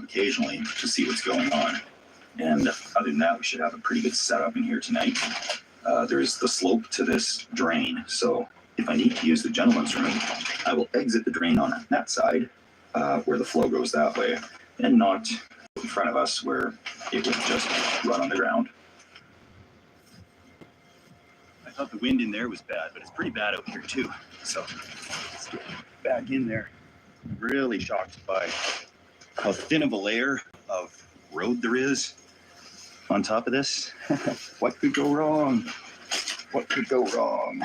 occasionally to see what's going on. And other than that, we should have a pretty good setup in here tonight. There's the slope to this drain, so if I need to use the gentleman's room, I will exit the drain on that side where the flow goes that way, and not in front of us where it would just run on the ground. I thought the wind in there was bad, but it's pretty bad out here too. So let's get back in there. I'm really shocked by how thin of a layer of road there is on top of this. What could go wrong? What could go wrong?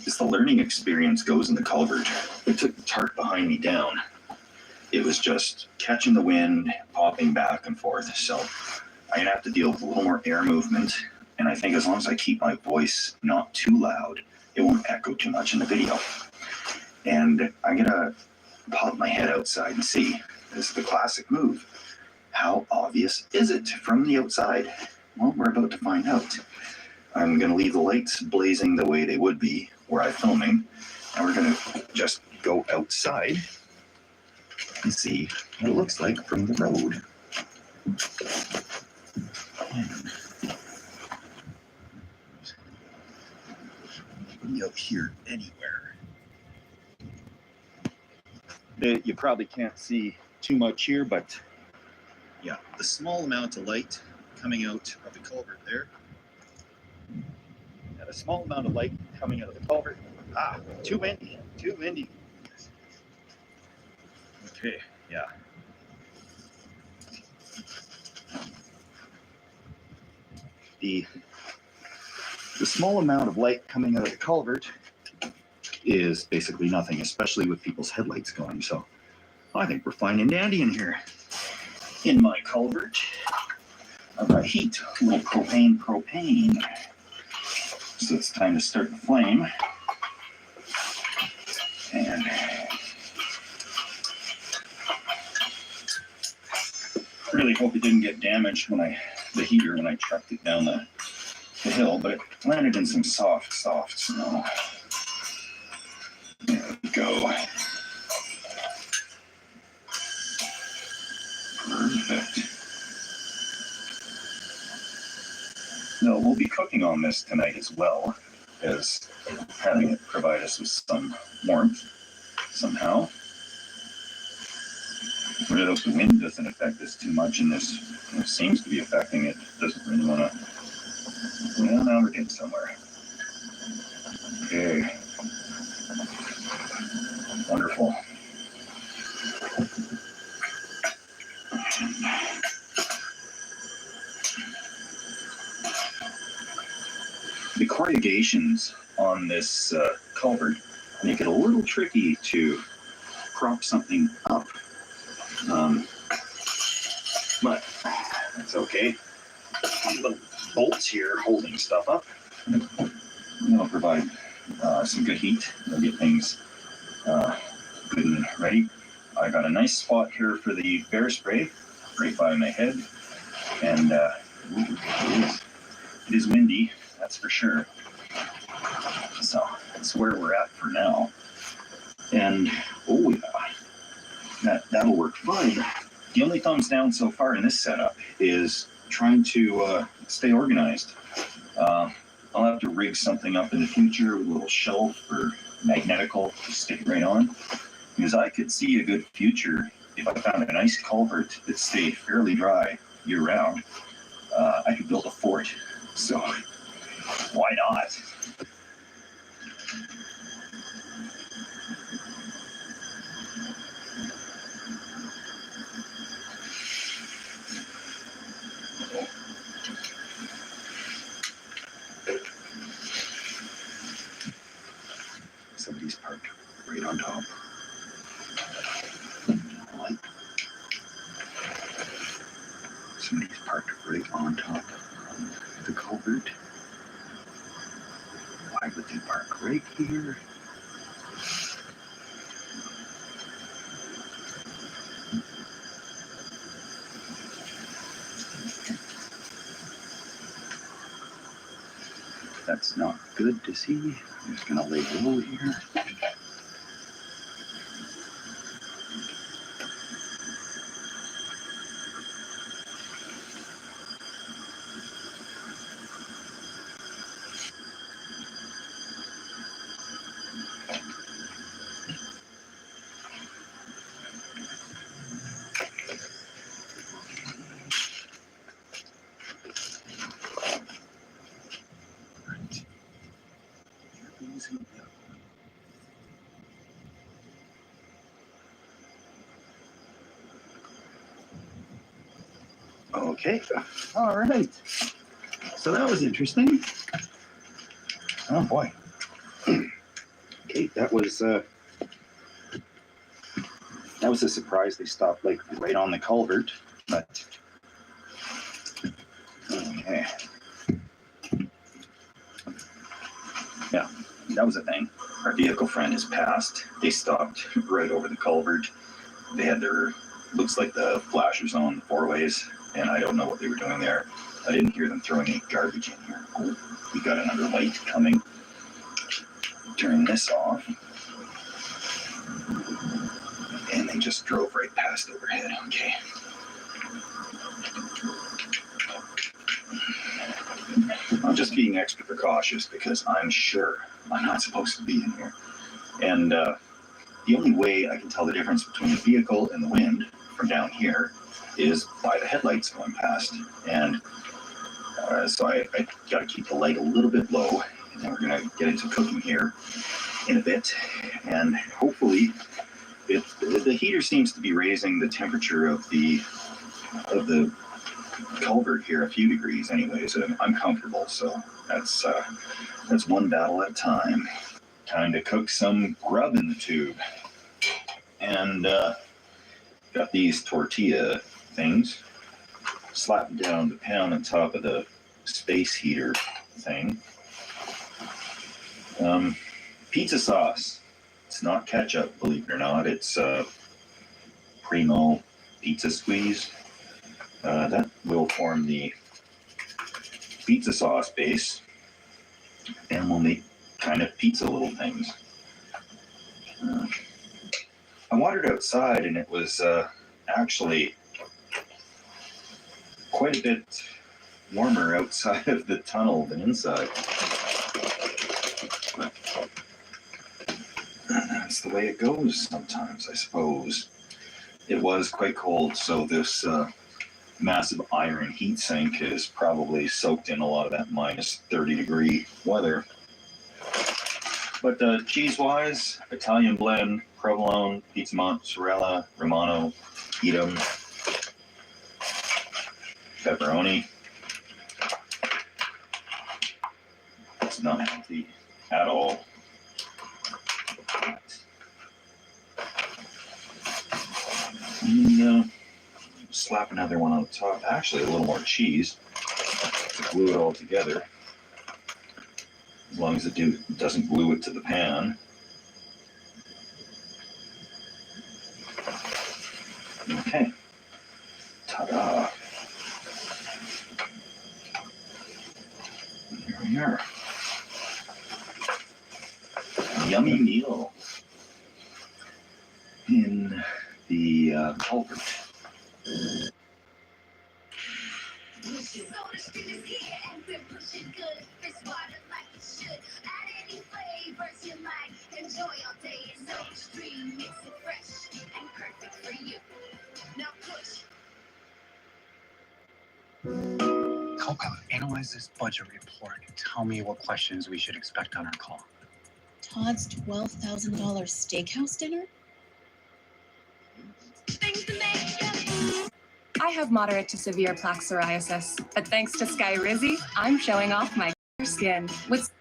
As the learning experience goes in the culvert, I took the tarp behind me down. It was just catching the wind, popping back and forth. So I'm gonna have to deal with a little more air movement. And I think as long as I keep my voice not too loud, it won't echo too much in the video. And I'm gonna pop my head outside and see. This is the classic move. How obvious is it from the outside? Well, we're about to find out. I'm gonna leave the lights blazing the way they would be where I'm filming. And we're gonna just go outside and see what it looks like from the road. Out here anywhere. You probably can't see too much here, but yeah, the small amount of light coming out of the culvert there, and a small amount of light coming out of the culvert. Too windy, too windy. Okay, yeah. The small amount of light coming out of the culvert is basically nothing, especially with people's headlights going. So I think we're fine and dandy in here. In my culvert, I've got heat, a little propane. So it's time to start the flame. And really hope it didn't get damaged when the heater when I trucked it down the hill, but it landed in some soft snow. There we go. Perfect. No, we'll be cooking on this tonight as well as having it provide us with some warmth somehow. I really hope the wind doesn't affect this too much, and this seems to be affecting it. Doesn't really want to. Well, now we're getting somewhere. Okay. Wonderful. The corrugations on this culvert make it a little tricky to prop something up. But that's okay. These little bolts here holding stuff up. They'll provide some good heat. They'll get things good and ready. I got a nice spot here for the bear spray right by my head. And it is windy, that's for sure. So that's where we're at for now. And oh yeah, that'll work fine. The only thumbs down so far in this setup is trying to stay organized. I'll have to rig something up in the future with a little shelf or magnetical to stick right on, because I could see a good future if I found a nice culvert that stayed fairly dry year round. I could build a fort, so why not? Somebody's parked right on top. Light. Somebody's parked right on top of the culvert. Why would they park right here? That's not good to see. I'm just gonna lay low here. Okay, all right. So that was interesting. Oh boy. Okay, that was a surprise. They stopped like right on the culvert, but okay. Yeah, that was a thing. Our vehicle friend has passed. They stopped right over the culvert. They had their, looks like the flashers on 4-ways, and I don't know what they were doing there. I didn't hear them throwing any garbage in here. Oh, we got another light coming. Turn this off. And they just drove right past overhead. Okay. I'm just being extra precautious because I'm sure I'm not supposed to be in here. And the only way I can tell the difference between the vehicle and the wind from down here is by the headlights going past. And so I got to keep the light a little bit low. And then we're going to get into cooking here in a bit. And hopefully, the heater seems to be raising the temperature of the culvert here a few degrees anyways. I'm comfortable, so that's one battle at a time. Time to cook some grub in the tube. And got these tortilla things. Slap down the pan on top of the space heater thing. Pizza sauce. It's not ketchup, believe it or not. It's Primo pizza squeeze. That will form the pizza sauce base, and we'll make kind of pizza little things. I watered outside, and it was actually quite a bit warmer outside of the tunnel than inside. But that's the way it goes sometimes, I suppose. It was quite cold, so this massive iron heat sink is probably soaked in a lot of that minus 30-degree weather. But cheese-wise, Italian blend, provolone, pizza mozzarella, Romano, Edam, pepperoni. It's not healthy at all. And, slap another one on the top. Actually, a little more cheese to glue it all together. As long as it doesn't glue it to the pan. Okay. Ta-da. Here we are. Yummy meal in the culvert. Copilot, analyze this budget report and tell me what questions we should expect on our call. Todd's $12,000 steakhouse dinner? I have moderate to severe plaque psoriasis, but thanks to Skyrizi, I'm showing off my skin with.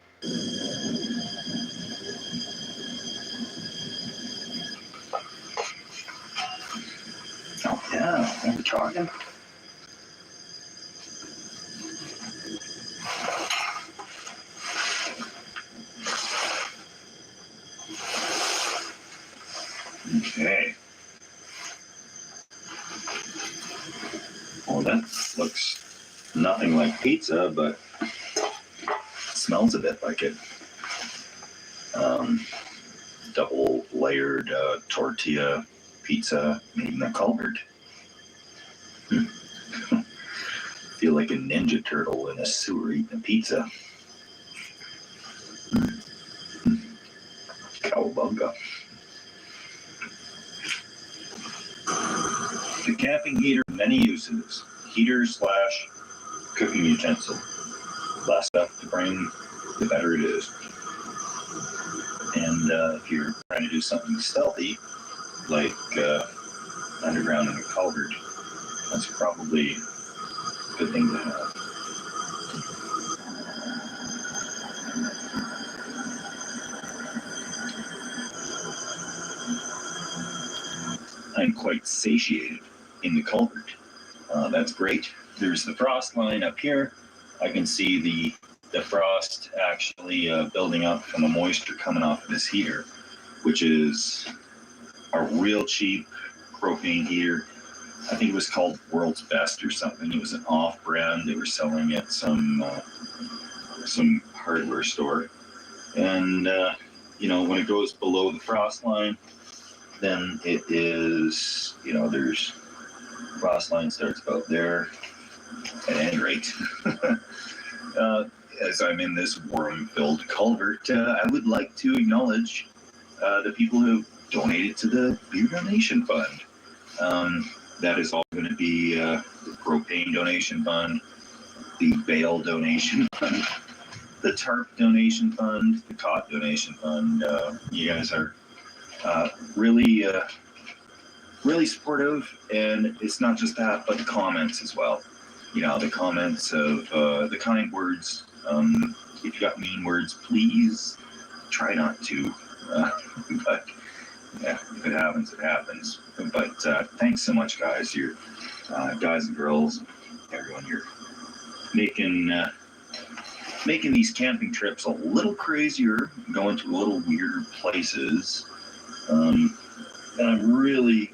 Oh yeah, we're talking. Okay. Well, that looks nothing like pizza, but it smells a bit like it. Double layered tortilla pizza made in the culvert. Feel like a ninja turtle in a sewer eating a pizza. Cowabunga. The camping heater, many uses. Heater / cooking utensil. Less stuff to bring, the better it is. And if you're trying to do something stealthy, like underground in a culvert, that's probably Good thing to have. I'm quite satiated in the culvert. That's great. There's the frost line up here. I can see the frost actually building up from the moisture coming off of this heater, which is a real cheap propane heater. I think it was called World's Best or something. It was an off-brand. They were selling at some hardware store. And, when it goes below the frost line, then it is, there's frost line starts about there at any rate. As I'm in this worm-filled culvert, I would like to acknowledge the people who donated to the beer donation fund. That is all going to be the propane donation fund, the bale donation fund, the tarp donation fund, the cot donation fund. You guys are really supportive, and it's not just that, but the comments as well. The comments of the kind words. If you got mean words, please try not to. But yeah, if it happens, it happens. But thanks so much, guys. You're guys and girls, everyone. You're making these camping trips a little crazier, going to a little weirder places. And I'm really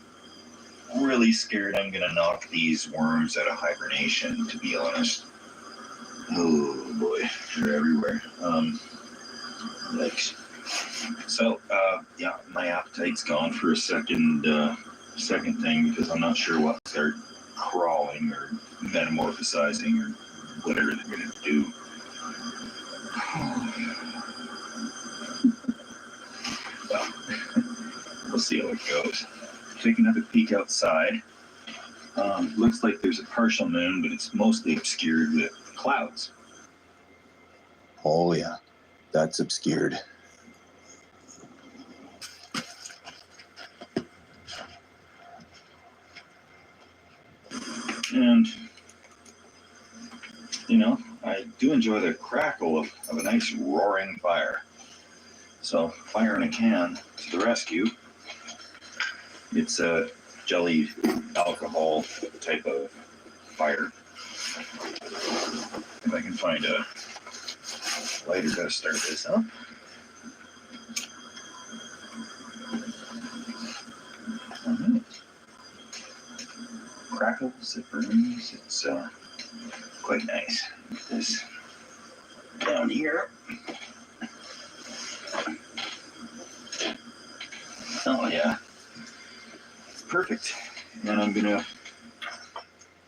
scared I'm gonna knock these worms out of hibernation, to be honest. Oh boy, they're everywhere. Yikes. So, yeah, my appetite's gone for a second thing, because I'm not sure what to start crawling or metamorphosizing or whatever they're gonna do. Well, we'll see how it goes. Take another peek outside. Looks like there's a partial moon, but it's mostly obscured with clouds. Oh yeah, that's obscured. And, I do enjoy the crackle of a nice roaring fire. So, fire in a can to the rescue. It's a jelly alcohol type of fire. If I can find a lighter to start this up. Crackles, it burns, it's quite nice. Put this down here. Oh yeah, it's perfect. And I'm gonna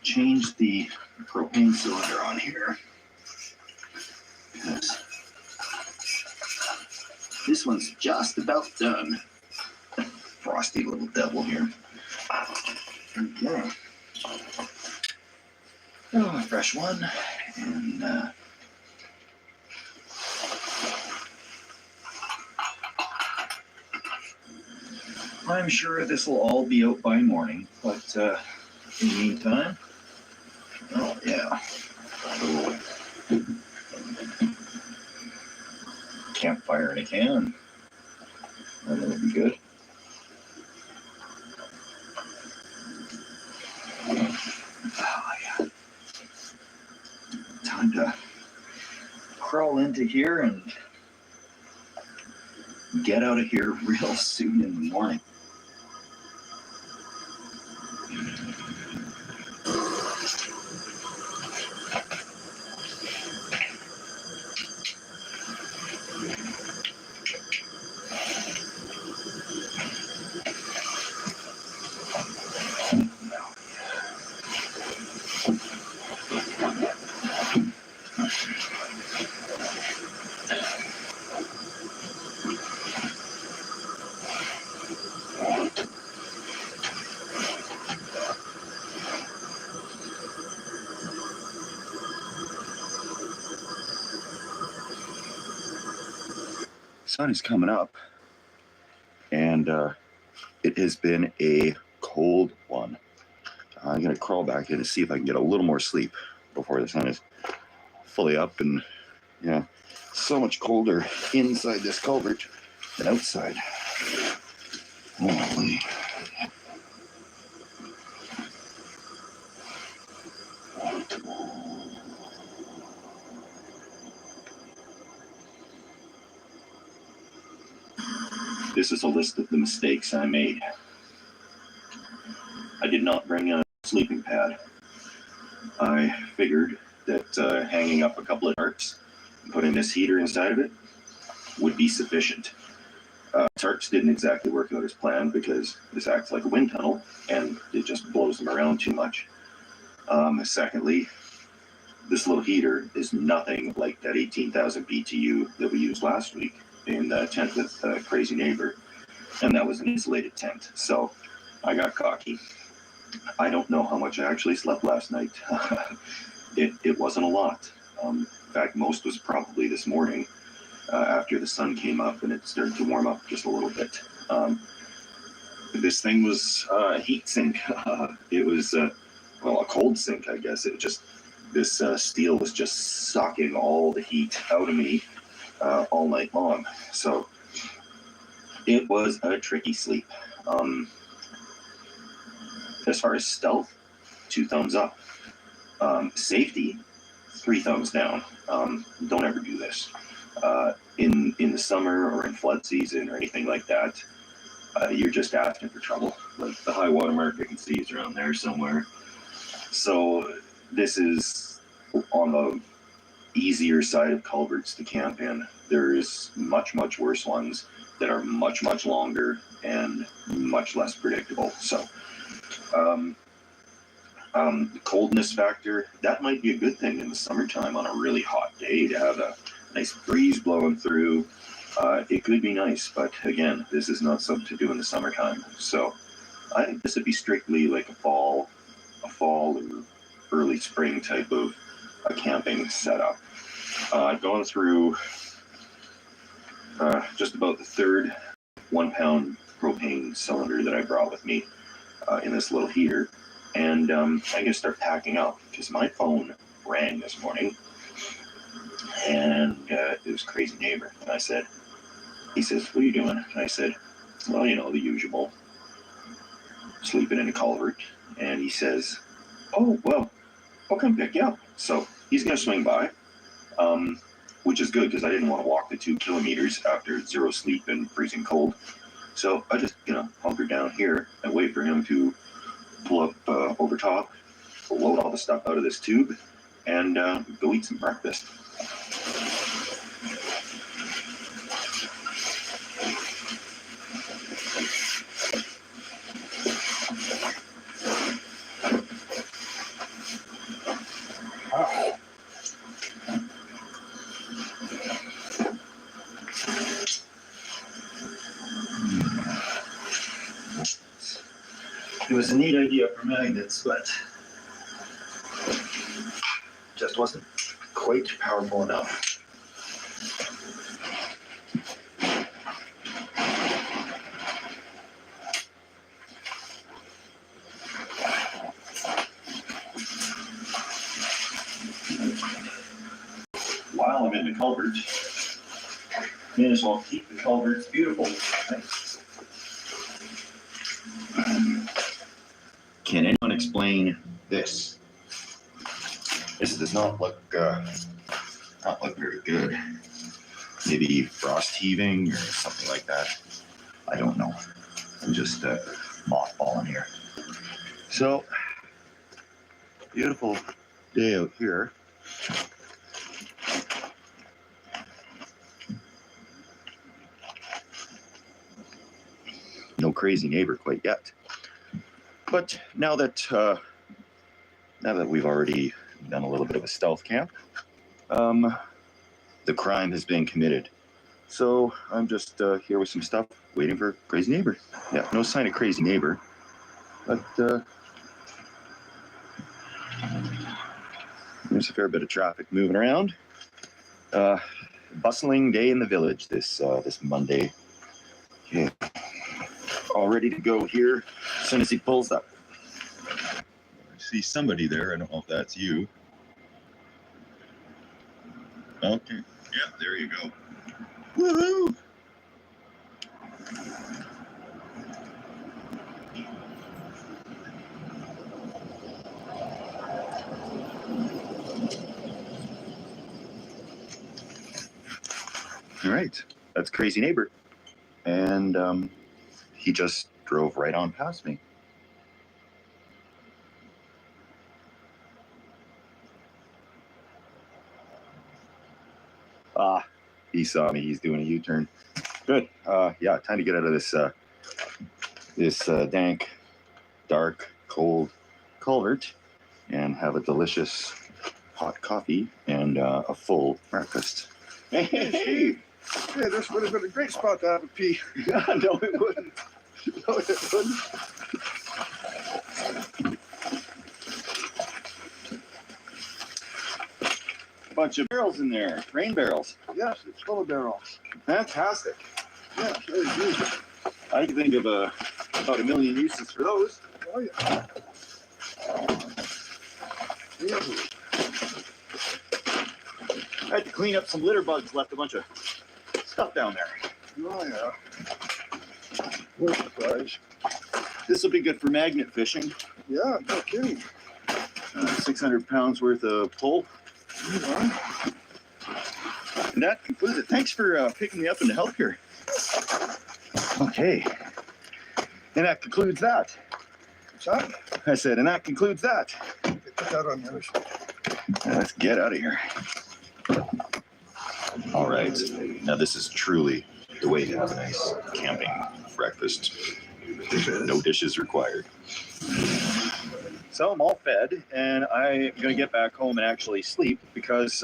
change the propane cylinder on here, because this one's just about done. Frosty little devil here. Okay. Oh, a fresh one. And I'm sure this will all be out by morning, but in the meantime, oh yeah. Campfire in a can. That'll be good. Oh yeah. Time to crawl into here and get out of here real soon in the morning. Sun is coming up, and it has been a cold one. I'm gonna crawl back in to see if I can get a little more sleep. before the sun is fully up. And yeah, so much colder inside this culvert than outside. Holy. This is a list of the mistakes I made. I did not bring a sleeping pad. I figured that hanging up a couple of tarps and putting this heater inside of it would be sufficient. Tarps didn't exactly work out as planned because this acts like a wind tunnel and it just blows them around too much. Secondly, this little heater is nothing like that 18,000 BTU that we used last week in the tent with Crazy Neighbor, and that was an insulated tent. So I got cocky. I don't know how much I actually slept last night. It wasn't a lot. In fact, most was probably this morning after the sun came up and it started to warm up just a little bit. This thing was a heat sink. It was, well, a cold sink, I guess. It just, this steel was just sucking all the heat out of me all night long. So it was a tricky sleep. As far as stealth, 2 thumbs up. Safety, 3 thumbs down. Don't ever do this. In the summer or in flood season or anything like that, you're just asking for trouble. Like the high water mark I can see is around there somewhere. So this is on the easier side of culverts to camp in. There's much, much worse ones that are much, much longer and much less predictable. So the coldness factor, that might be a good thing in the summertime on a really hot day to have a nice breeze blowing through. It could be nice, but again, this is not something to do in the summertime. So I think this would be strictly like a fall or early spring type of a camping setup. I've gone through just about the third 1-pound propane cylinder that I brought with me in this little heater. And I'm going to start packing up because my phone rang this morning and it was Crazy Neighbor. And he says, what are you doing? And I said, well, you know, the usual, sleeping in a culvert. And he says, oh, well, I'll come pick you up. So he's going to swing by, which is good because I didn't want to walk the 2 kilometers after 0 sleep and freezing cold. So I just, hunker down here and wait for him to pull up over top, load all the stuff out of this tube, and go eat some breakfast. It was a neat idea for magnets, but just wasn't quite powerful enough. While I'm in the culvert, may as well keep the culverts beautiful. Can anyone explain this? This does not look very good. Maybe frost heaving or something like that. I don't know. I'm just mothballing here. So, beautiful day out here. No Crazy Neighbor quite yet. But now that we've already done a little bit of a stealth camp, the crime has been committed. So I'm just here with some stuff, waiting for Crazy Neighbor. Yeah, no sign of Crazy Neighbor, but there's a fair bit of traffic moving around. Bustling day in the village this Monday. Okay. All ready to go here as soon as he pulls up. I see somebody there. I don't know if that's you. Okay. Yeah, there you go. Woohoo! All right. That's Crazy Neighbor. And he just drove right on past me. Ah, he saw me. He's doing a U-turn. Good. Yeah, time to get out of this dank, dark, cold culvert and have a delicious hot coffee and a full breakfast. Hey, Yeah, this would have been a great spot to have a pee. no, it wouldn't. No, it wouldn't. A bunch of barrels in there, rain barrels. Yes, it's full of barrels. Fantastic. Yes, very good. I can think of about a million uses for those. Oh, yeah. Easy. I had to clean up some litter bugs, left a bunch of stuff down there. Oh, yeah. What a surprise. This will be good for magnet fishing. Yeah, no kidding. 600 pounds worth of pull. Yeah. And that concludes it. Thanks for picking me up into healthcare. Okay. And that concludes that. What's that? I said, and that concludes that. Put that on the other side. Let's get out of here. All right. Now this is truly the way to have a nice camping breakfast. No dishes required. So I'm all fed, and I'm gonna get back home and actually sleep because,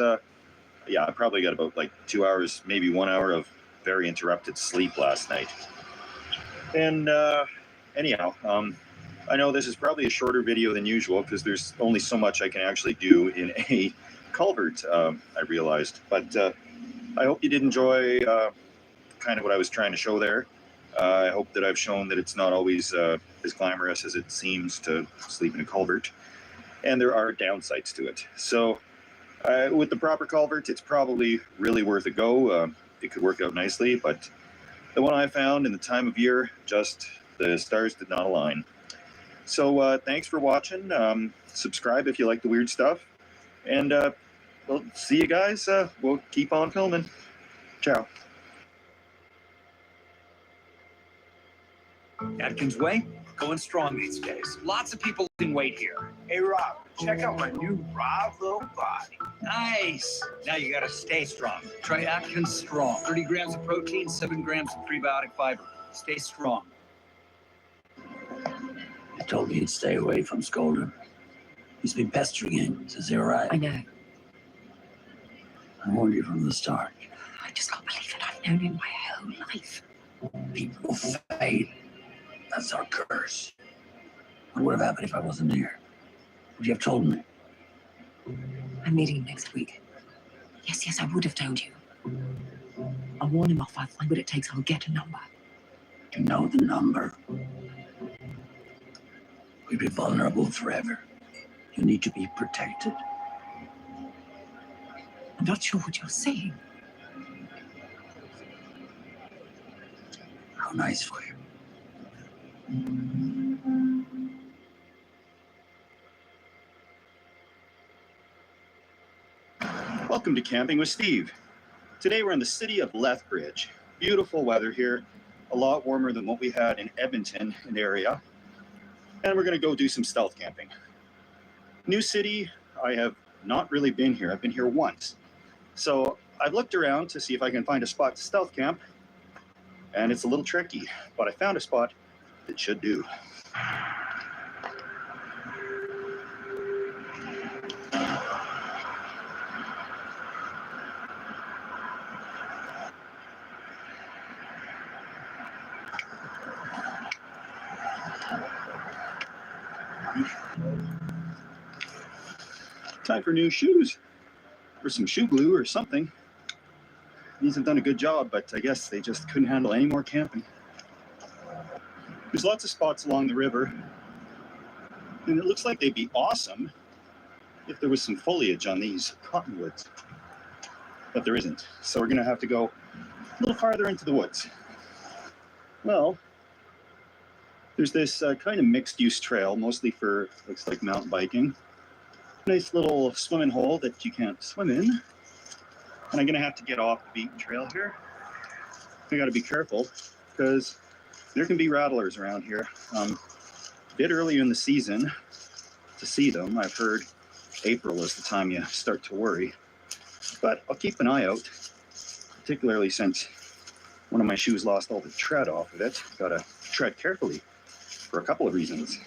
yeah, I probably got about like 2 hours, maybe 1 hour of very interrupted sleep last night. And anyhow, I know this is probably a shorter video than usual because there's only so much I can actually do in a culvert, I realized. But I hope you did enjoy kind of what I was trying to show there. I hope that I've shown that it's not always as glamorous as it seems to sleep in a culvert. And there are downsides to it. So with the proper culvert, it's probably really worth a go. It could work out nicely, but the one I found in the time of year, just the stars did not align. So thanks for watching. Subscribe if you like the weird stuff. And we'll see you guys. We'll keep on filming. Ciao. Atkins Way, going strong these days. Lots of people losing weight here. Hey, Rob, check out my new Rob Little Body. Nice. Now you gotta stay strong. Try Atkins Strong. 30 grams of protein, 7 grams of prebiotic fiber. Stay strong. You told me you'd stay away from Skolder. He's been pestering him since they arrived. I know. I warned you from the start. I just can't believe it. I've known him my whole life. People fade. That's our curse. What would have happened if I wasn't here? Would you have told me? I'm meeting him next week. Yes, I would have told you. I'll warn him off. I'll find what it takes. I'll get a number. You know the number. We'd be vulnerable forever. You need to be protected. I'm not sure what you're saying. How nice for you. Welcome to Camping with Steve. Today we're in the city of Lethbridge. Beautiful weather here, a lot warmer than what we had in Edmonton and area. And we're going to go do some stealth camping. New city, I have not really been here. I've been here once. So I've looked around to see if I can find a spot to stealth camp. And it's a little tricky, but I found a spot that should do. Time for new shoes, or some shoe glue or something. These have done a good job, but I guess they just couldn't handle any more camping. There's lots of spots along the river, and it looks like they'd be awesome if there was some foliage on these cottonwoods. but there isn't. So we're gonna have to go a little farther into the woods. Well, there's this kind of mixed use trail, mostly for, looks like mountain biking. Nice little swimming hole that you can't swim in. And I'm gonna have to get off the beaten trail here. I gotta be careful because there can be rattlers around here. A bit earlier in the season to see them. I've heard April is the time you start to worry. But I'll keep an eye out, particularly since one of my shoes lost all the tread off of it. Gotta tread carefully for a couple of reasons.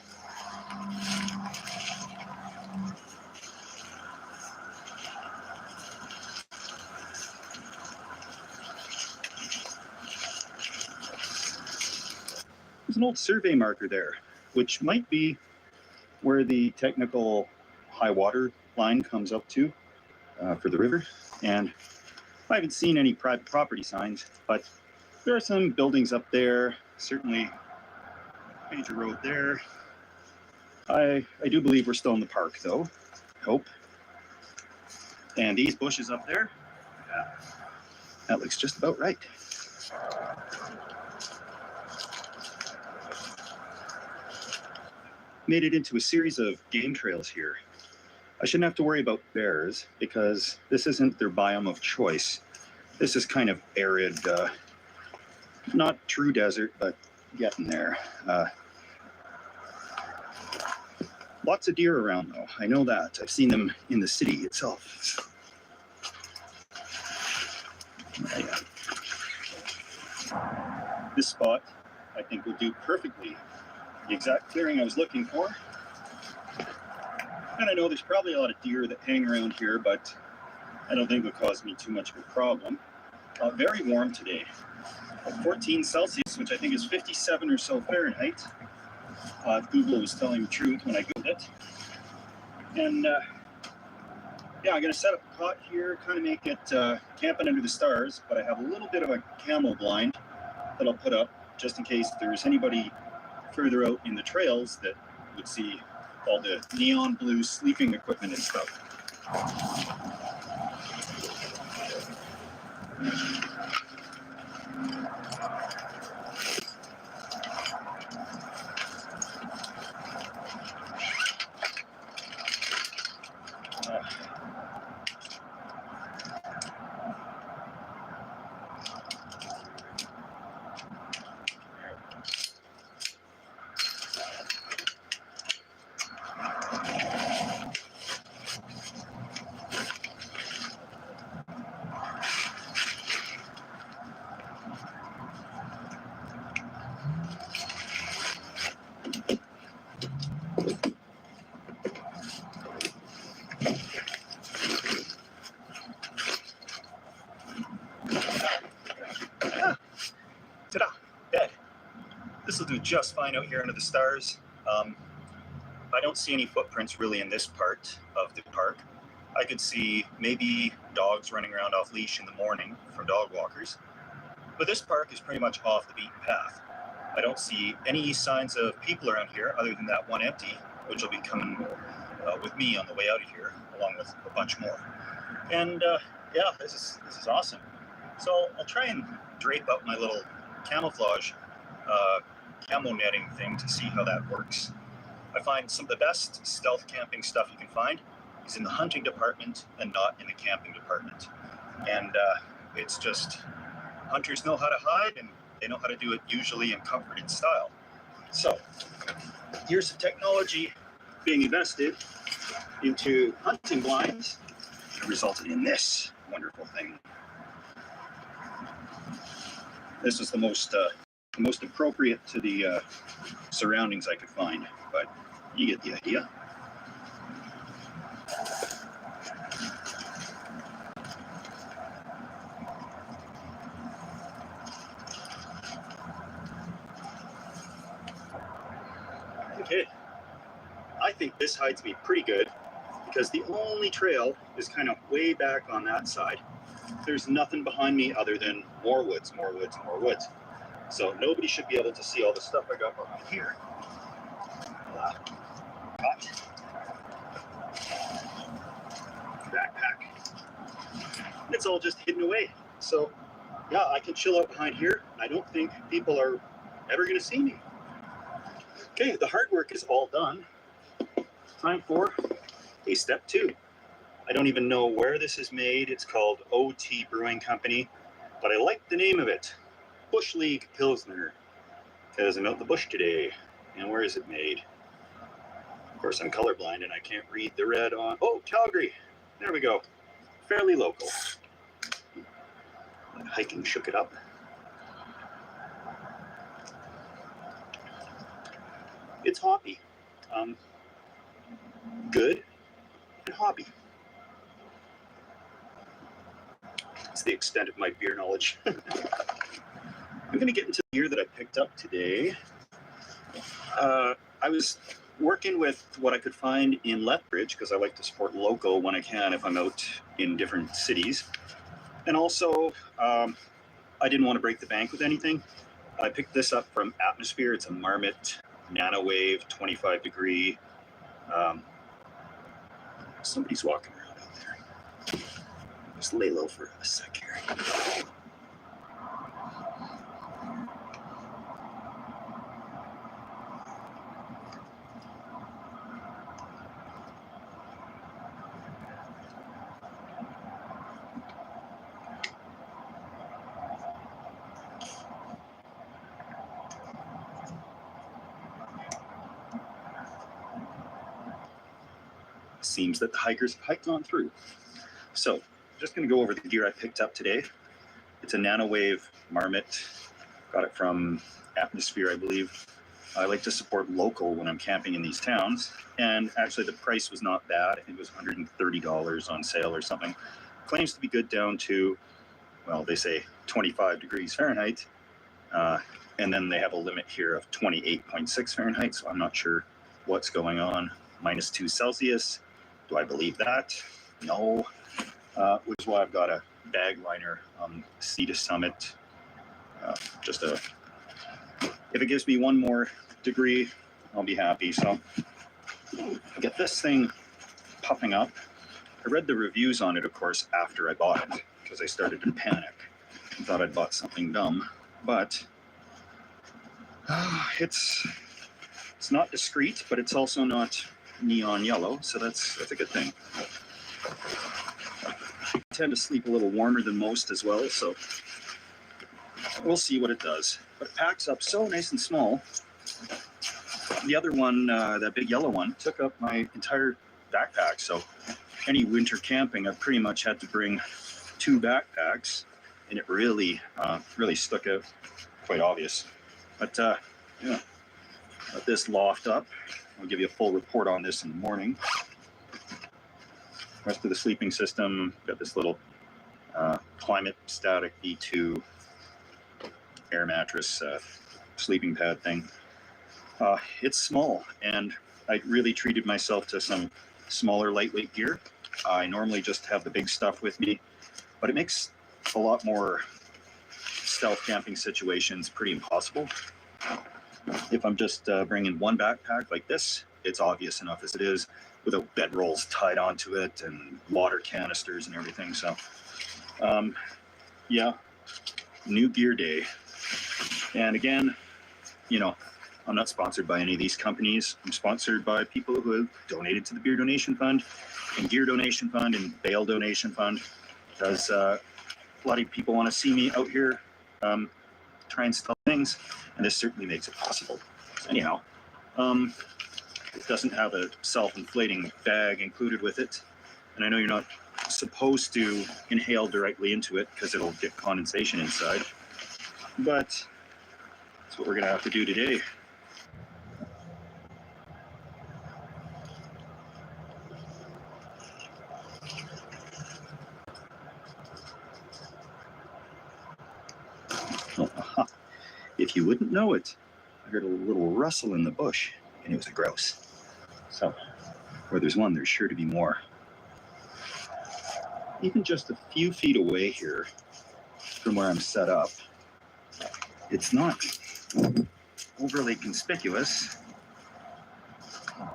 There's an old survey marker there, which might be where the technical high water line comes up to for the river. And I haven't seen any private property signs, but there are some buildings up there, certainly major road there. I do believe we're still in the park though, I hope. And these bushes up there, yeah, that looks just about right. Made it into a series of game trails here. I shouldn't have to worry about bears because this isn't their biome of choice. This is kind of arid, not true desert, but getting there. Lots of deer around though, I know that. I've seen them in the city itself. Yeah. This spot, I think, will do perfectly. The exact clearing I was looking for. And I know there's probably a lot of deer that hang around here, but I don't think it would cause me too much of a problem. Very warm today. 14 Celsius, which I think is 57 or so Fahrenheit. If Google was telling the truth when I Googled it. And yeah, I'm going to set up a cot here, kind of make it camping under the stars, but I have a little bit of a camo blind that I'll put up just in case there's anybody further out in the trails that would see all the neon blue sleeping equipment and stuff. Ta-da! Bed. This will do just fine out here under the stars. I don't see any footprints really in this part of the park. I could see maybe dogs running around off leash in the morning from dog walkers. But this park is pretty much off the beaten path. I don't see any signs of people around here other than that one empty, which will be coming with me on the way out of here, along with a bunch more. And yeah, this is awesome. So I'll try and drape up my little camouflage camo netting thing to see how that works. I find some of the best stealth camping stuff you can find is in the hunting department and not in the camping department. And it's just, hunters know how to hide and they know how to do it usually in comfort and style. So years of technology being invested into hunting blinds resulted in this wonderful thing. This is the most appropriate to the surroundings I could find, but you get the idea. Okay, I think this hides me pretty good because the only trail is kind of way back on that side. There's nothing behind me other than more woods, more woods, more woods. So nobody should be able to see all the stuff I got behind here. Backpack. it's all just hidden away. So yeah, I can chill out behind here. I don't think people are ever going to see me. Okay, the hard work is all done. Time for a step 2. I don't even know where this is made. It's called OT Brewing Company, but I like the name of it. Bush League Pilsner, because I'm out in the bush today. And where is it made? Of course, I'm colorblind and I can't read the red on. Oh, Calgary. There we go. Fairly local. Hiking shook it up. It's hoppy. Good and hoppy. That's the extent of my beer knowledge. I'm going to get into the gear that I picked up today. I was working with what I could find in Lethbridge because I like to support local when I can if I'm out in different cities. And also, I didn't want to break the bank with anything. I picked this up from Atmosphere. It's a Marmot Nanowave 25 degree. Somebody's walking around out there. Just lay low for a sec here. Seems that the hikers have hiked on through. So, just going to go over the gear I picked up today. It's a Nanowave Marmot. Got it from Atmosphere, I believe. I like to support local when I'm camping in these towns. And actually, the price was not bad. I think it was $130 on sale or something. Claims to be good down to, well, they say 25 degrees Fahrenheit. And then they have a limit here of 28.6 Fahrenheit. So I'm not sure what's going on. -2 Celsius. Do I believe that? No. Which is why I've got a bag liner Sea to Summit. If it gives me one more degree, I'll be happy. So I get this thing puffing up. I read the reviews on it, of course, after I bought it because I started to panic and thought I'd bought something dumb. But it's not discreet, but it's also not neon yellow, so that's a good thing. I tend to sleep a little warmer than most as well, so we'll see what it does. But it packs up so nice and small. The other one, that big yellow one, took up my entire backpack, so any winter camping, I've pretty much had to bring 2 backpacks, and it really stuck out, quite obvious. But yeah, let this loft up. I'll give you a full report on this in the morning. Rest of the sleeping system, got this little Climate Static V2 air mattress sleeping pad thing. It's small, and I really treated myself to some smaller lightweight gear. I normally just have the big stuff with me, but it makes a lot more stealth camping situations pretty impossible. If I'm just bringing one backpack like this, it's obvious enough as it is, without bedrolls tied onto it and water canisters and everything. So, yeah, new gear day. And again, you know, I'm not sponsored by any of these companies. I'm sponsored by people who have donated to the Beer Donation Fund and Gear Donation Fund and Bail Donation Fund, because a lot of people want to see me out here try and sell things, and this certainly makes it possible. Anyhow, it doesn't have a self-inflating bag included with it, and I know you're not supposed to inhale directly into it because it'll get condensation inside, but that's what we're going to have to do today. If you wouldn't know it, I heard a little rustle in the bush, and it was a grouse. So, where there's one, there's sure to be more. Even just a few feet away here from where I'm set up, it's not overly conspicuous,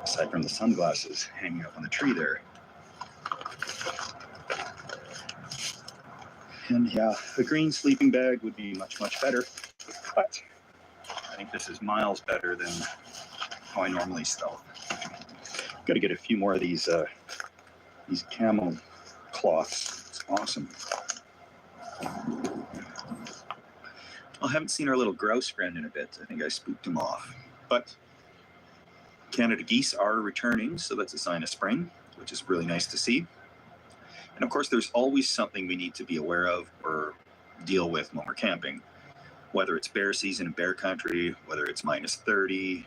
aside from the sunglasses hanging up on the tree there. And yeah, a green sleeping bag would be much, much better. But I think this is miles better than how I normally stealth. Got to get a few more of these camo cloths. It's awesome. I haven't seen our little grouse friend in a bit. I think I spooked him off. But Canada geese are returning, so that's a sign of spring, which is really nice to see. And of course, there's always something we need to be aware of or deal with when we're camping. Whether it's bear season in bear country, whether it's minus 30,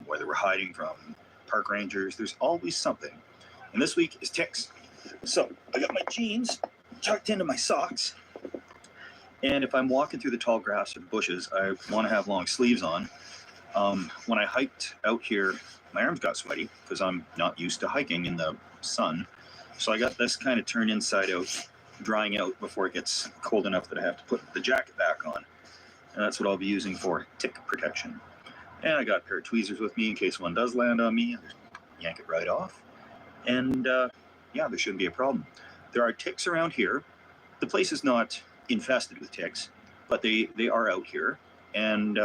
whether we're hiding from park rangers, there's always something. And this week is ticks. So I got my jeans tucked into my socks. And if I'm walking through the tall grass or the bushes, I want to have long sleeves on. When I hiked out here, my arms got sweaty because I'm not used to hiking in the sun. So I got this kind of turned inside out, drying out before it gets cold enough that I have to put the jacket back on. And that's what I'll be using for tick protection. And I got a pair of tweezers with me in case one does land on me. Just yank it right off. And yeah, there shouldn't be a problem. There are ticks around here. The place is not infested with ticks, but they are out here. And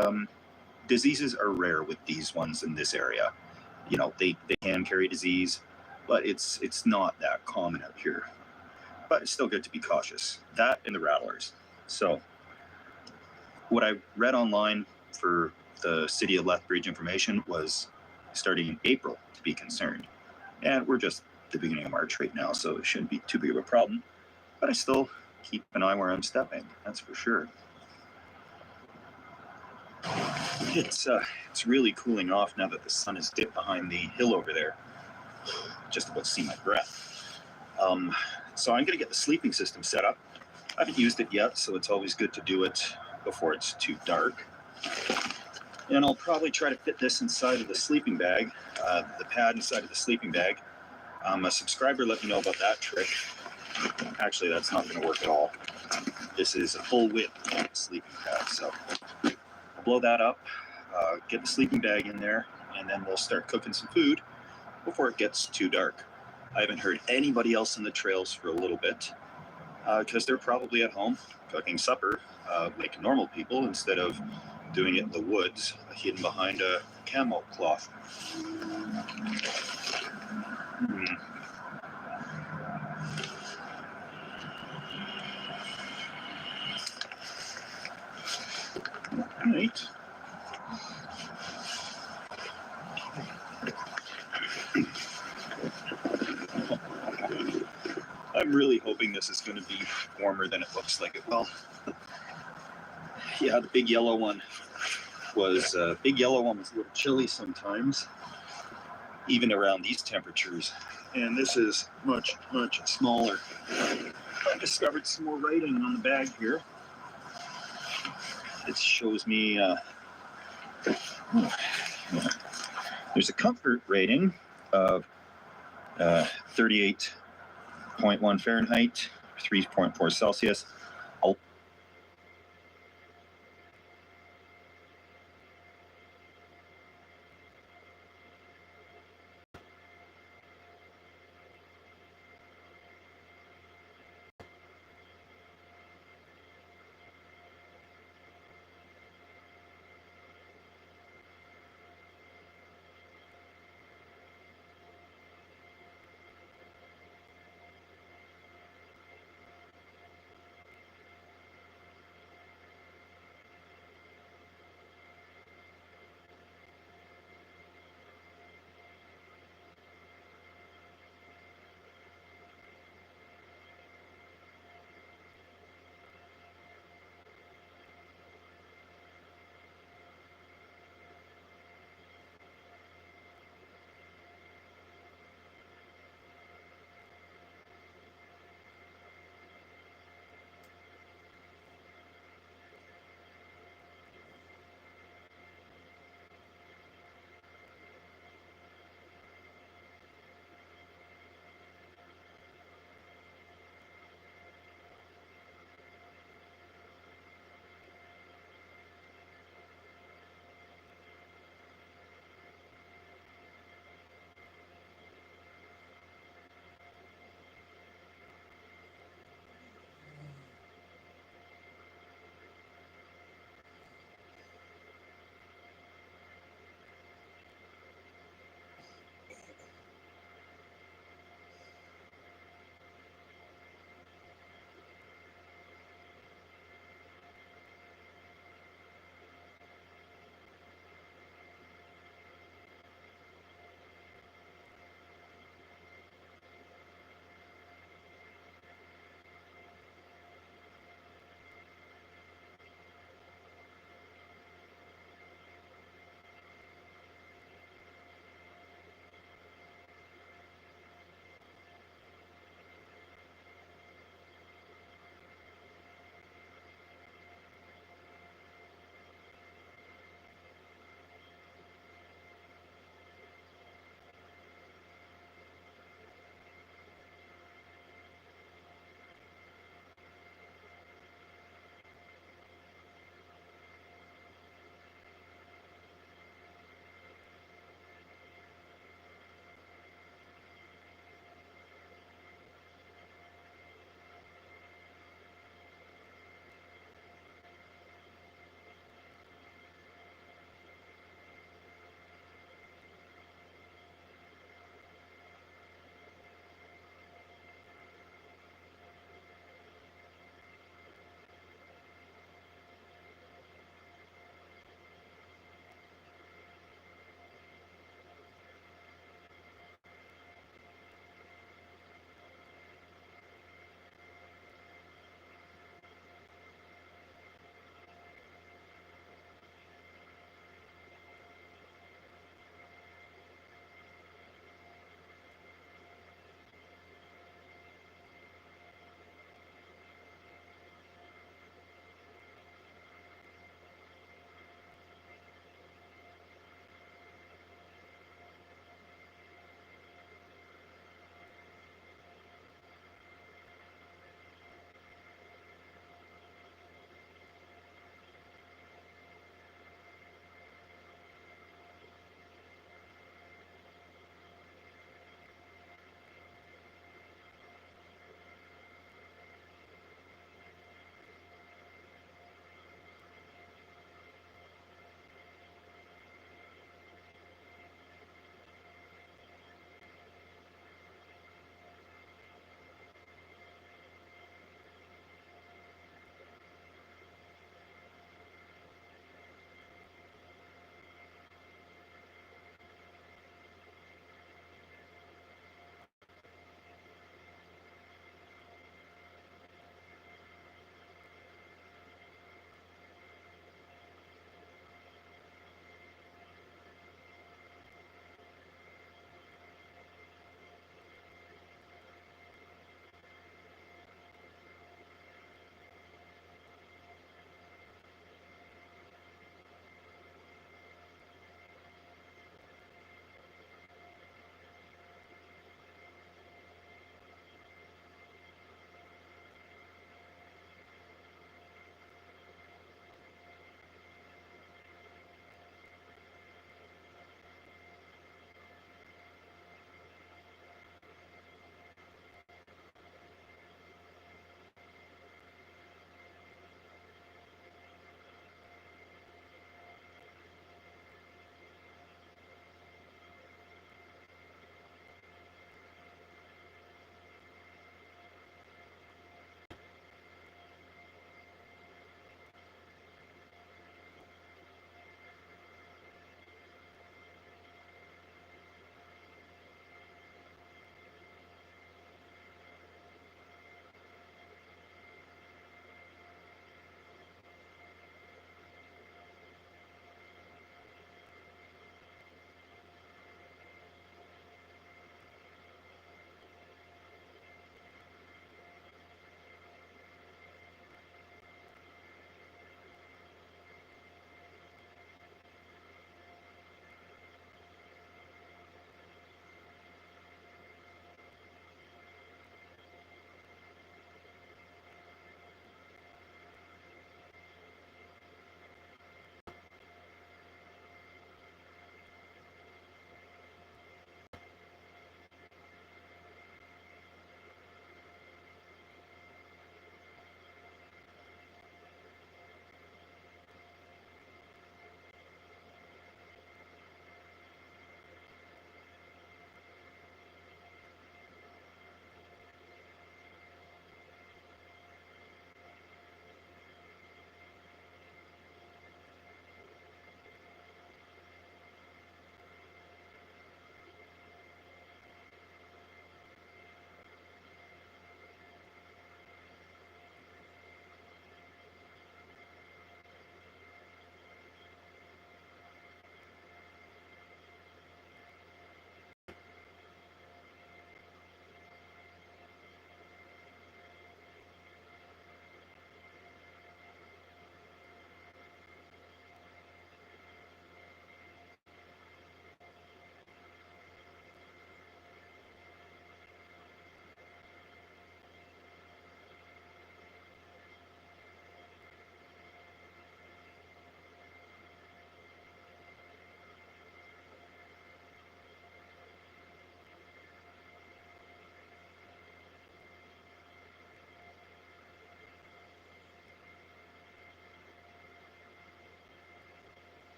diseases are rare with these ones in this area. You know, they can carry disease, but it's not that common out here. But it's still good to be cautious. That and the rattlers. So what I read online for the City of Lethbridge information was starting in April to be concerned. And we're just the beginning of March right now, so it shouldn't be too big of a problem. But I still keep an eye where I'm stepping, that's for sure. It's really cooling off now that the sun has dipped behind the hill over there. Just about to see my breath. So I'm gonna get the sleeping system set up. I haven't used it yet, so it's always good to do it before it's too dark. And I'll probably try to fit this inside of the sleeping bag, the pad inside of the sleeping bag. A subscriber let me know about that trick. Actually, that's not gonna work at all. This is a full width sleeping pad, so I'll blow that up, get the sleeping bag in there, and then we'll start cooking some food before it gets too dark. I haven't heard anybody else in the trails for a little bit, because they're probably at home cooking supper like normal people instead of doing it in the woods hidden behind a camo cloth. Right. I'm really hoping this is going to be warmer than it looks like it will. Yeah, the big yellow one was a little chilly sometimes, even around these temperatures. And this is much, much smaller. I discovered some more writing on the bag here. It shows me there's a comfort rating of 38.1 Fahrenheit, 3.4 Celsius.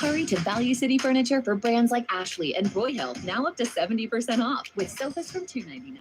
Hurry to Value City Furniture for brands like Ashley and Broyhill, now up to 70% off with sofas from $299.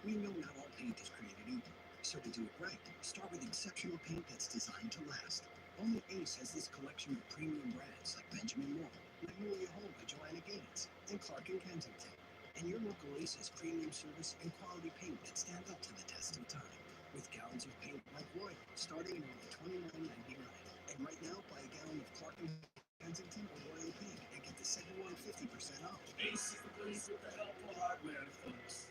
We know not all paint is created equal, so to do it right, start with exceptional paint that's designed to last. Only Ace has this collection of premium brands like Benjamin Moore, Magnolia Home by Joanna Gaines, and Clark and Kensington. And your local Ace has premium service and quality paint that stand up to the test of time. With gallons of paint like Royal, starting at only $29.99. And right now, buy a gallon of Clark and Kensington or Royal paint and get the second one 50% off. Ace is the place with the helpful hardware, folks.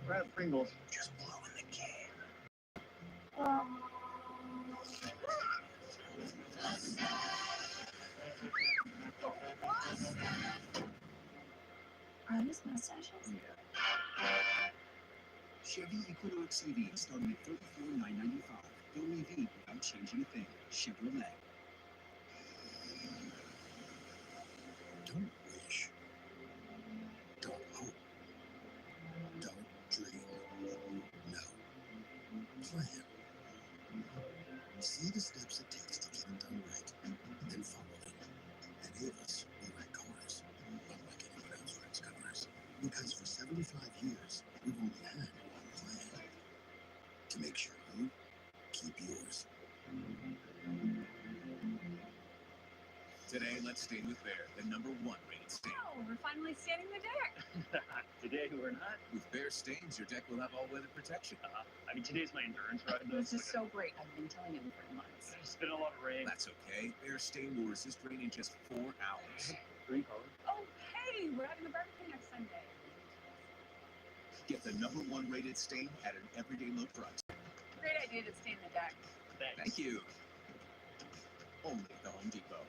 Grab Pringles. Just blowing the can. Are those mustaches? Chevy Equinox EV starting at $34,995. Go EV without changing a thing. Chevrolet. Don't wish. Don't hope. Don't dream. No. Plan. See the steps it takes to get them done right, then follow them. At Avis, we write cars, unlike anyone else writes cars. Because for 75 years, we've only had one plan. To make sure you keep yours. Today, let's stay with Bear, the #1 rated stain. Oh, we're finally standing the deck. Today we're not. With Bear stains, your deck will have all-weather protection. I mean, today's my endurance ride. though. This is so great. I've been telling him for months. It's been a lot of rain. That's okay. Bear stain will resist rain in just 4 hours. Green color. Oh, hey, we're having a barbecue next Sunday. Get the #1 rated stain at an everyday low price. Great idea to stain the deck. Thanks. Thank you. Only at the Home Depot.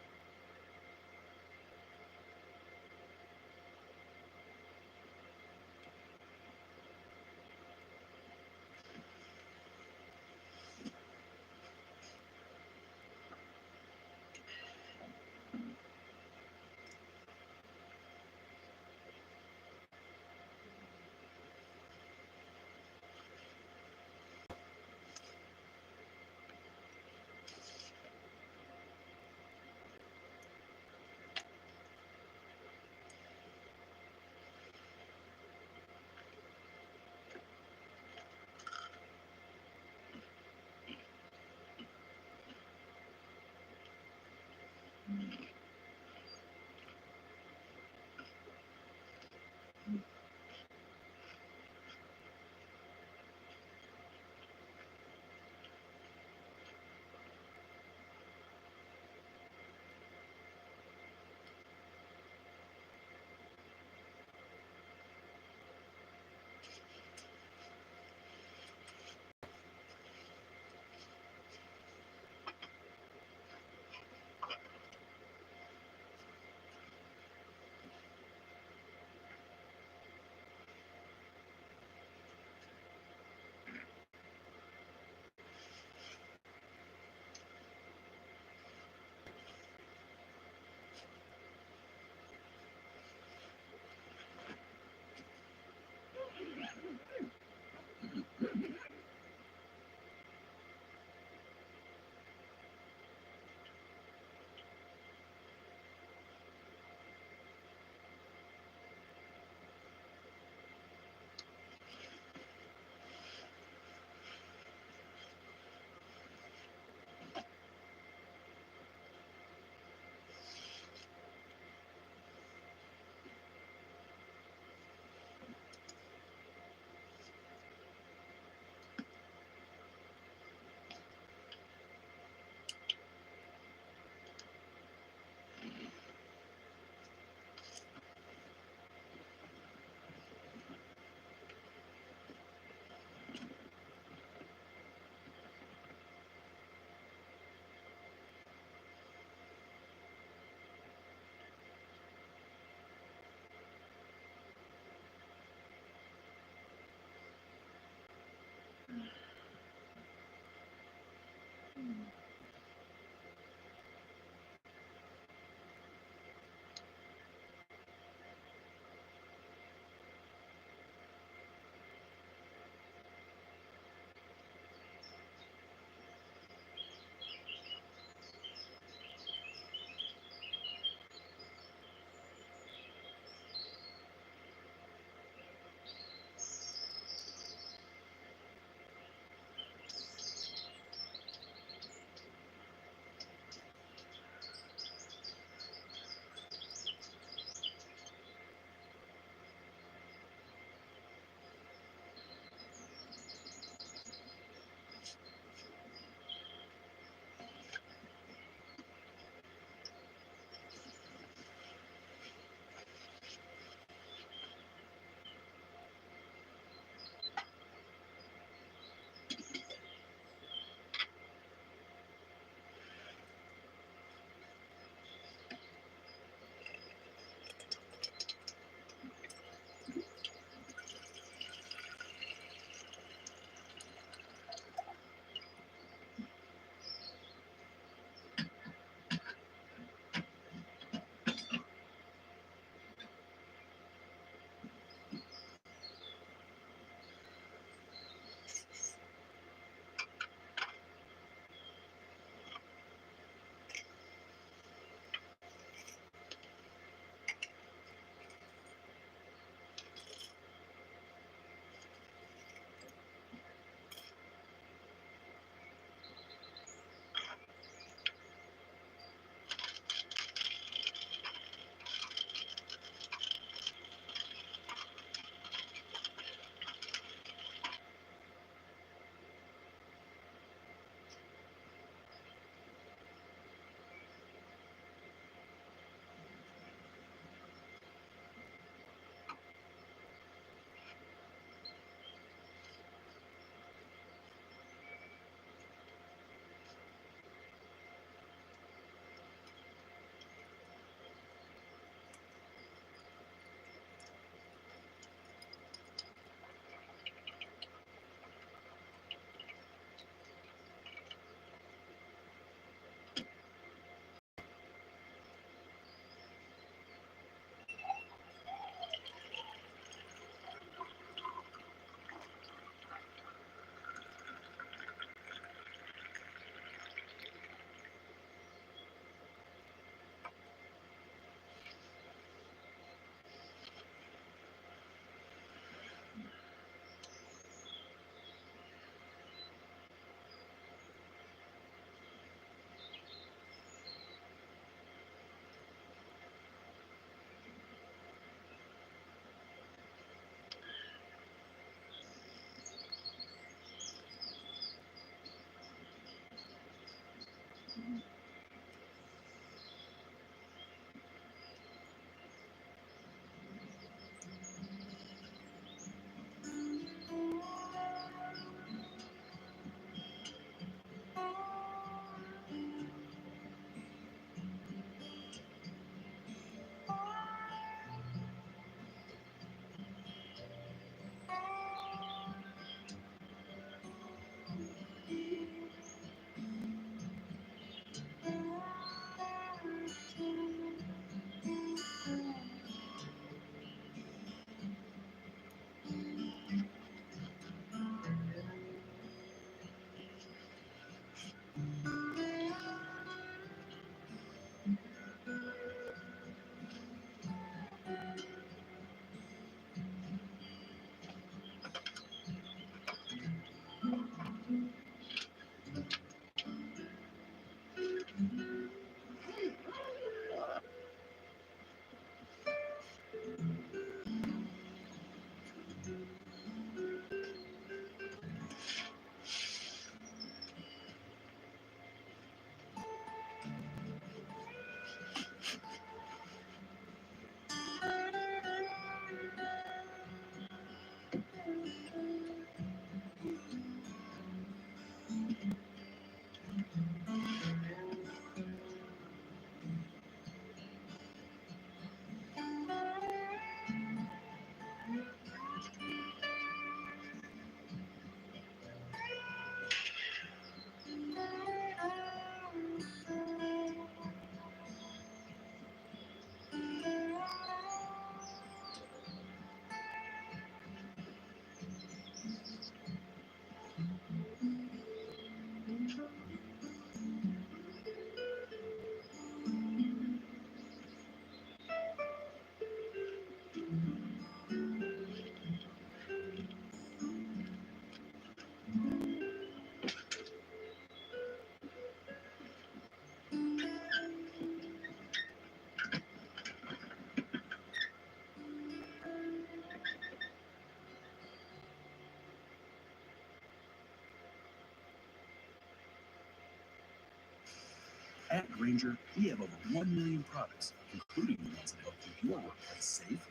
Ranger, we have over 1 million products, including the ones that help keep your workplace safe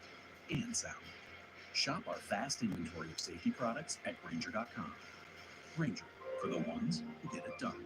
and sound. Shop our vast inventory of safety products at Grainger.com. Grainger, for the ones who get it done.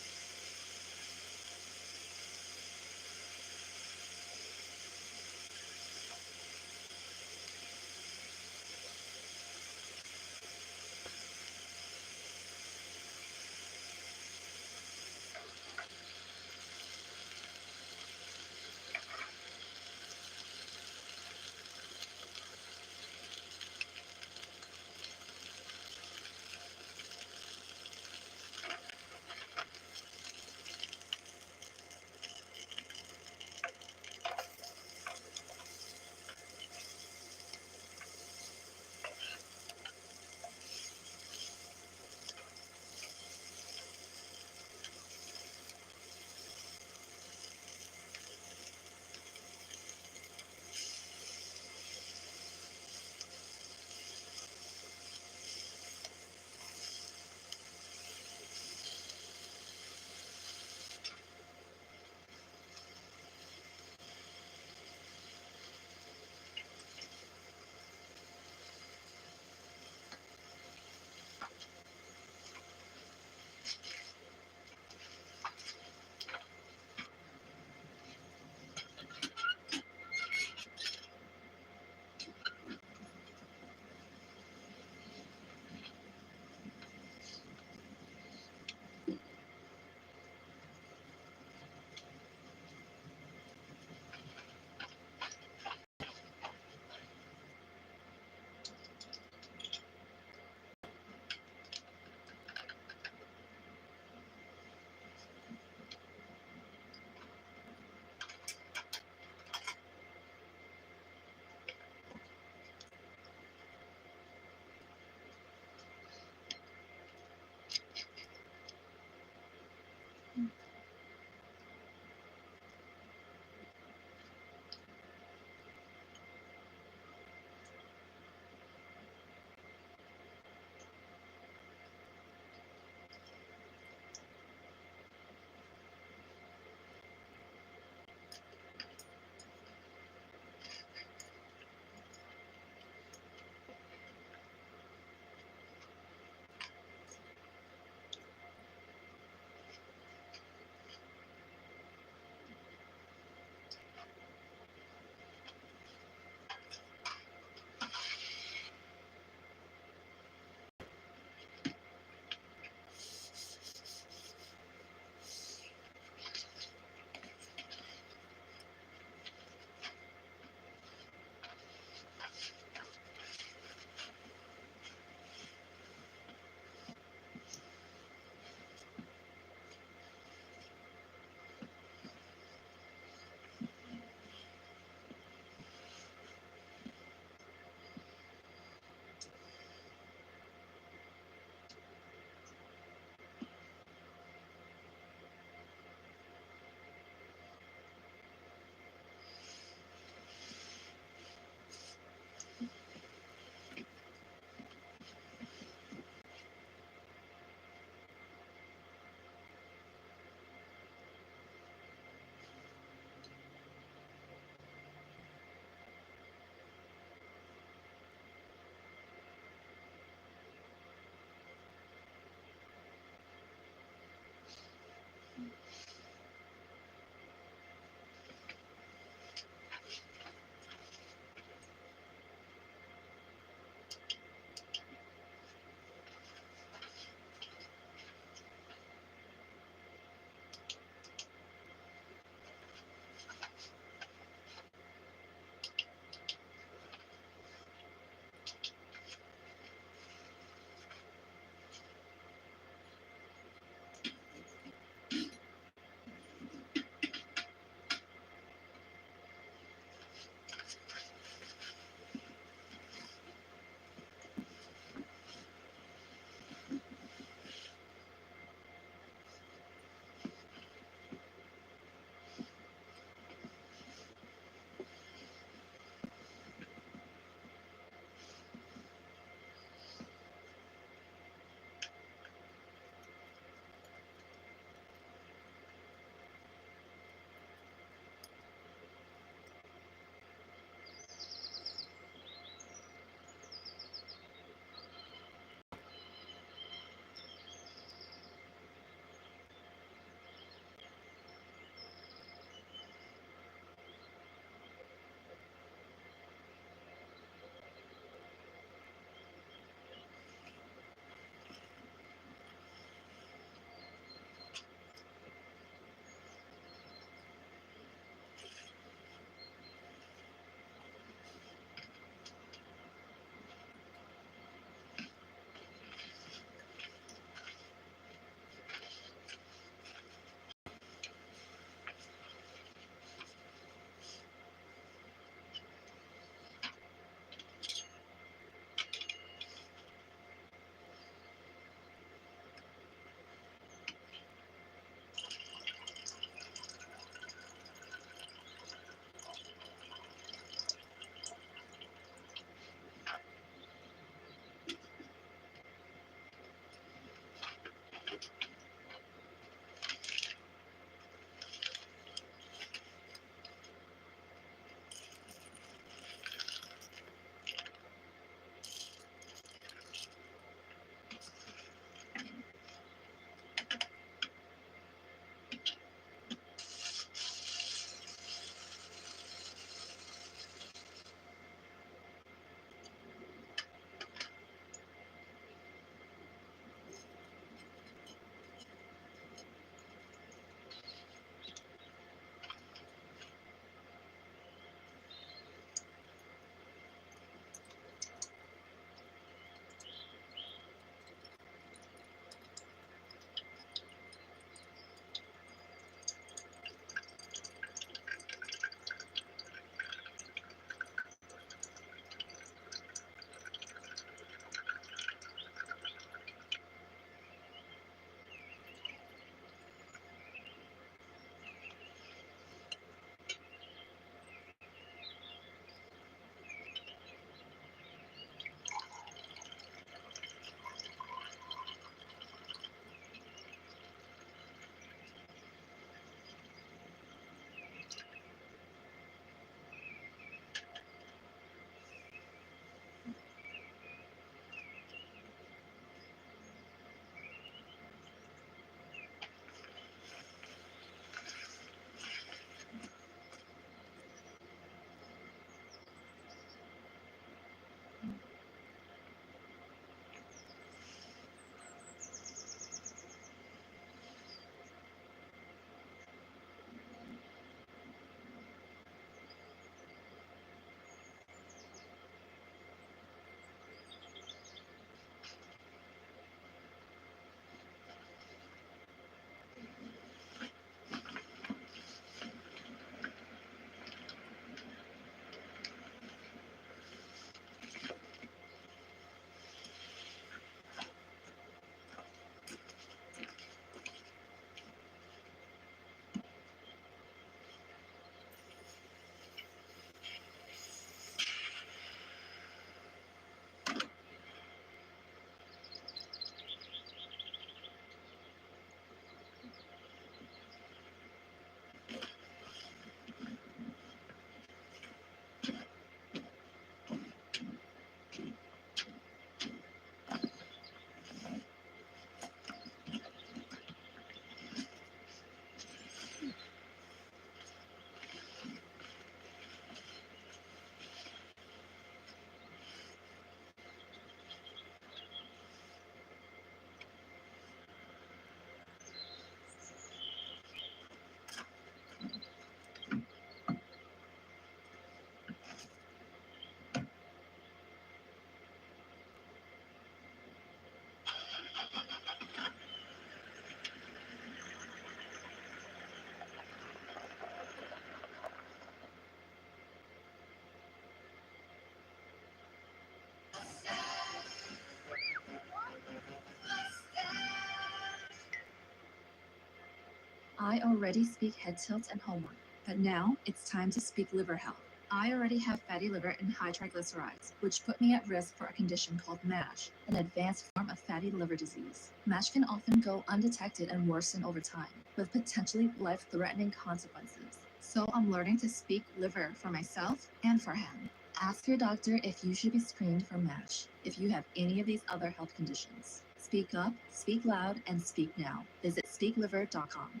I already speak head tilt and homework, but now it's time to speak liver health. I already have fatty liver and high triglycerides, which put me at risk for a condition called MASH, an advanced form of fatty liver disease. MASH can often go undetected and worsen over time, with potentially life-threatening consequences. So I'm learning to speak liver for myself and for him. Ask your doctor if you should be screened for MASH if you have any of these other health conditions. Speak up, speak loud, and speak now. Visit speakliver.com.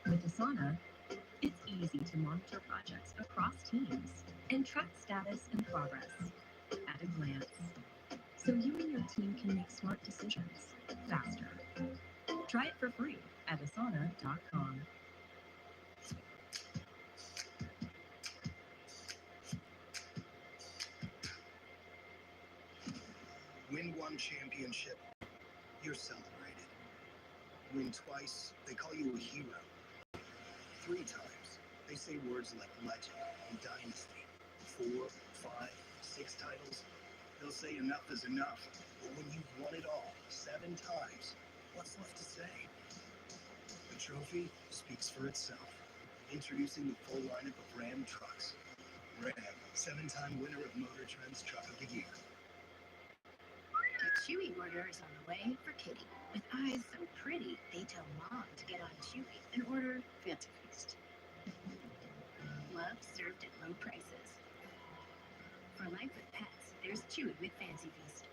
With Asana, it's easy to monitor projects across teams and track status and progress at a glance, so you and your team can make smart decisions faster. Try it for free at asana.com. Win one championship, you're celebrated. Win twice, they call you a hero. 3 times, they say words like legend and dynasty. 4, 5, 6 titles, they'll say enough is enough. But when you've won it all 7 times, what's left to say? The trophy speaks for itself. Introducing the full lineup of Ram trucks. Ram, 7-time winner of Motor Trend's Truck of the Year. A Chewy order is on the way for Kitty. With eyes so pretty, they tell Mom to get on Chewy and order Fancy Feast. Love served at low prices. For life with pets, there's Chewy with Fancy Feast.